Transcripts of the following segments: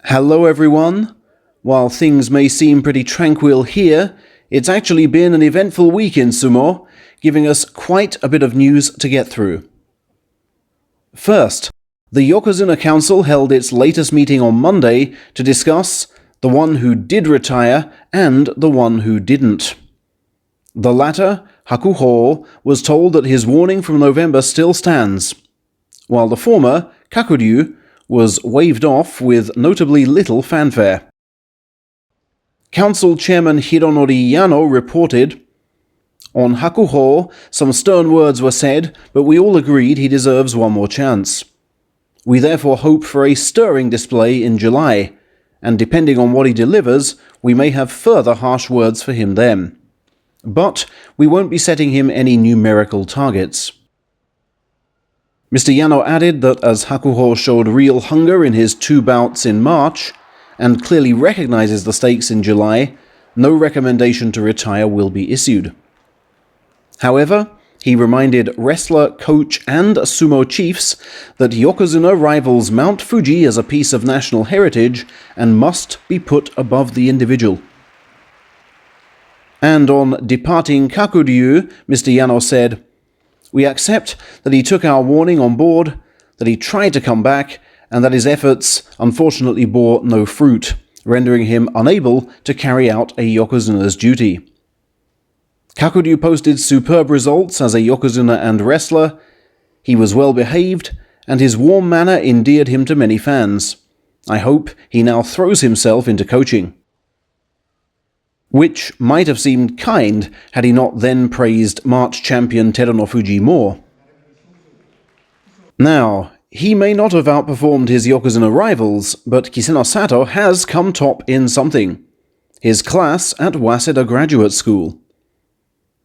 Hello everyone. While things may seem pretty tranquil here, it's actually been an eventful week in Sumo, giving us quite a bit of news to get through. First, the Yokozuna Council held its latest meeting on Monday to discuss the one who did retire and the one who didn't. The latter, Hakuho, was told that his warning from November still stands, while the former, Kakuryu, was waved off with notably little fanfare. Council Chairman Hironori Yano reported, "On Hakuho, some stern words were said, but we all agreed he deserves one more chance. We therefore hope for a stirring display in July, and depending on what he delivers, we may have further harsh words for him then. But we won't be setting him any numerical targets." Mr. Yano added that as Hakuho showed real hunger in his 2 bouts in March, and clearly recognizes the stakes in July, no recommendation to retire will be issued. However, he reminded wrestler, coach, and sumo chiefs that Yokozuna rivals Mount Fuji as a piece of national heritage and must be put above the individual. And on departing Kakuryu, Mr. Yano said, "We accept that he took our warning on board, that he tried to come back, and that his efforts unfortunately bore no fruit, rendering him unable to carry out a Yokozuna's duty. Kakuryu posted superb results as a Yokozuna and wrestler. He was well behaved, and his warm manner endeared him to many fans. I hope he now throws himself into coaching." Which might have seemed kind had he not then praised March champion Terunofuji more. Now, he may not have outperformed his Yokozuna rivals, but Kisenosato has come top in something: his class at Waseda Graduate School.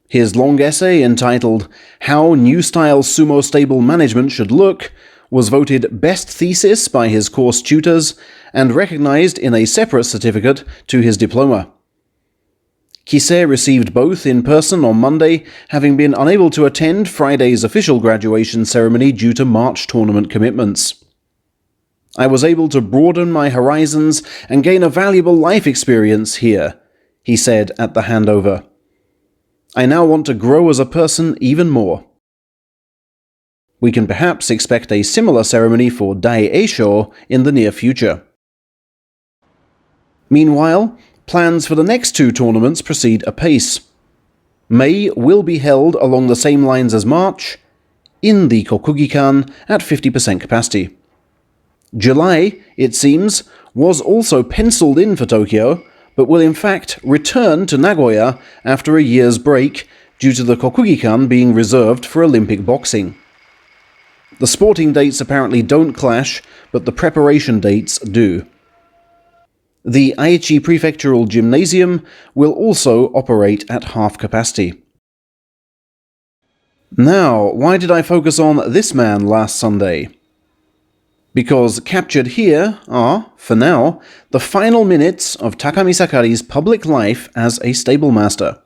His long essay entitled "How New Style Sumo Stable Management Should Look" was voted best thesis by his course tutors and recognized in a separate certificate to his diploma. Kisei received both in person on Monday, having been unable to attend Friday's official graduation ceremony due to March tournament commitments. "I was able to broaden my horizons and gain a valuable life experience here," he said at the handover. "I now want to grow as a person even more." We can perhaps expect a similar ceremony for Dai Eisho in the near future. Meanwhile, plans for the next 2 tournaments proceed apace. May will be held along the same lines as March, in the Kokugikan at 50% capacity. July, it seems, was also penciled in for Tokyo, but will in fact return to Nagoya after a year's break due to the Kokugikan being reserved for Olympic boxing. The sporting dates apparently don't clash, but the preparation dates do. The Aichi Prefectural Gymnasium will also operate at half capacity. Now, why did I focus on this man last Sunday? Because captured here are, for now, the final minutes of Takami Sakari's public life as a stablemaster.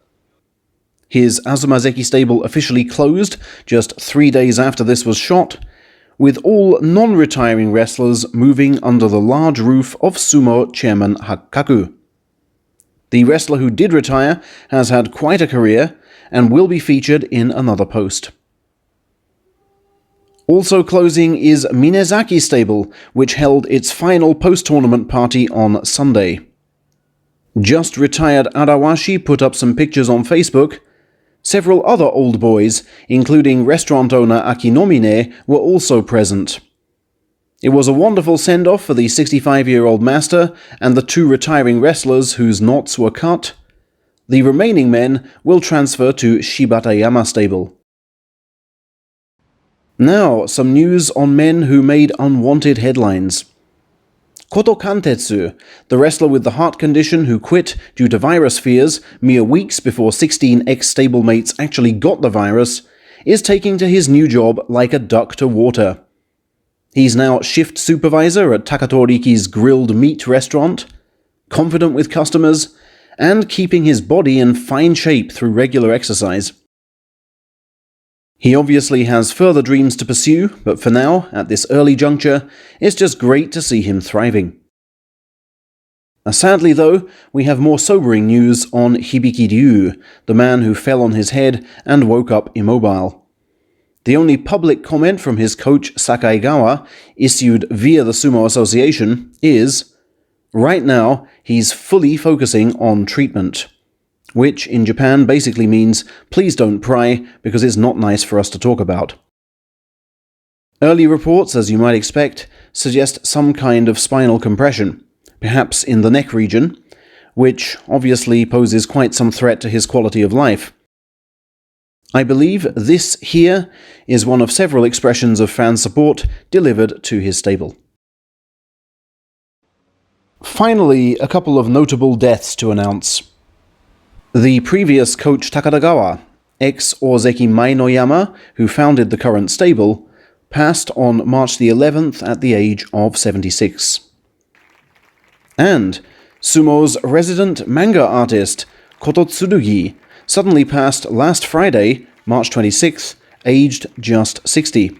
His Azumazeki stable officially closed just 3 days after this was shot, with all non-retiring wrestlers moving under the large roof of Sumo chairman Hakkaku. The wrestler who did retire has had quite a career and will be featured in another post. Also closing is Minezaki stable, which held its final post-tournament party on Sunday. Just retired Arawashi put up some pictures on Facebook. Several other old boys, including restaurant owner Akinomine, were also present. It was a wonderful send-off for the 65-year-old master and the 2 retiring wrestlers whose knots were cut. The remaining men will transfer to Shibatayama stable. Now, some news on men who made unwanted headlines. Kotokantetsu, the wrestler with the heart condition who quit due to virus fears mere weeks before 16 ex-stablemates actually got the virus, is taking to his new job like a duck to water. He's now shift supervisor at Takatoriki's grilled meat restaurant, confident with customers, and keeping his body in fine shape through regular exercise. He obviously has further dreams to pursue, but for now, at this early juncture, it's just great to see him thriving. Sadly, though, we have more sobering news on Hibikiryu, the man who fell on his head and woke up immobile. The only public comment from his coach Sakaigawa, issued via the Sumo Association, is, right now, he's fully focusing on treatment. Which, in Japan, basically means, please don't pry, because it's not nice for us to talk about. Early reports, as you might expect, suggest some kind of spinal compression, perhaps in the neck region, which obviously poses quite some threat to his quality of life. I believe this here is one of several expressions of fan support delivered to his stable. Finally, a couple of notable deaths to announce. The previous coach Takadagawa, ex-Ozeki Mainoyama, who founded the current stable, passed on March the 11th at the age of 76. And Sumo's resident manga artist, Kototsudugi, suddenly passed last Friday, March 26th, aged just 60.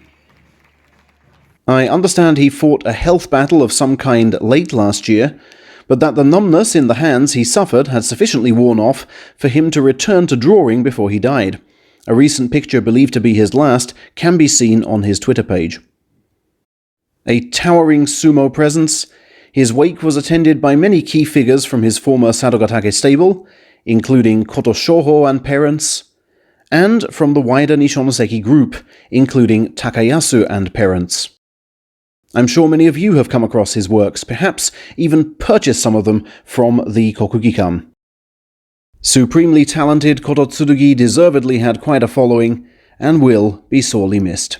I understand he fought a health battle of some kind late last year, but that the numbness in the hands he suffered had sufficiently worn off for him to return to drawing before he died. A recent picture believed to be his last can be seen on his Twitter page. A towering sumo presence, his wake was attended by many key figures from his former Sadogatake stable, including Koto Shoho and parents, and from the wider Nishonoseki group, including Takayasu and parents. I'm sure many of you have come across his works, perhaps even purchased some of them from the Kokugikan. Supremely talented Kototsudugi deservedly had quite a following, and will be sorely missed.